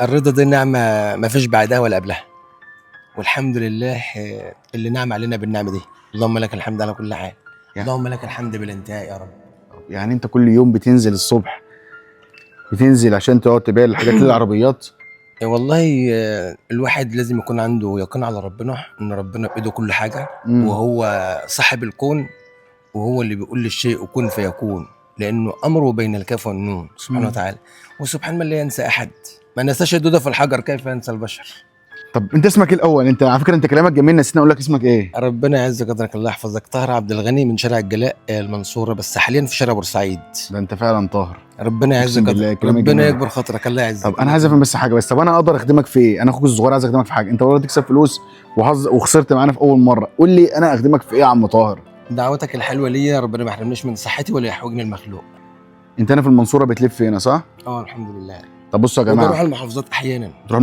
الرضا دي نعمة ما فيش بعدها ولا قبلها، والحمد لله اللي نعم علينا بالنعمة دي. اللهم لك الحمد على كل حال. يعني اللهم لك الحمد بالانتهاء يا رب. يعني انت كل يوم بتنزل الصبح، بتنزل عشان تقعد تبيع الحاجات للعربيات؟ والله الواحد لازم يكون عنده يقين على ربنا، ان ربنا بايده كل حاجة، وهو صاحب الكون، وهو اللي بيقول للشيء كن فيكون، لانه امره بين الكاف والنون سبحانه وتعالى. وسبحان من لا ينسى احد، ما نساش الدودة في الحجر كيف ينسى البشر. طب انت اسمك ايه الاول؟ انت على فكره انت كلامك جميل، نسينا اقول لك اسمك ايه. ربنا يعز قدرك الله يحفظك. طاهر عبد الغني من شارع الجلاء المنصورة، بس حاليا في شارع بورسعيد. ده انت فعلا طاهر. ربنا يعز اقسم بالله قدرك، كلامك ربنا جميل. يكبر خاطرك، الله يعزك. طب انا عايز افهم بس حاجه بس، طب انا اقدر اخدمك في ايه؟ انا اخوك الصغير عايز اخدمك في حاجه، انت والله تكسب فلوس وخسرت معانا في اول مره، قول لي انا اخدمك في ايه يا عم طاهر؟ دعوتك الحلوة ليا، ربنا ما يحرمنيش من صحتي ولا يحوجني المخلوق. انت هنا في المنصوره بتلف هنا صح؟ اه الحمد لله. طب بصوا يا وبروح جماعه، المحافظات احيانا. تروح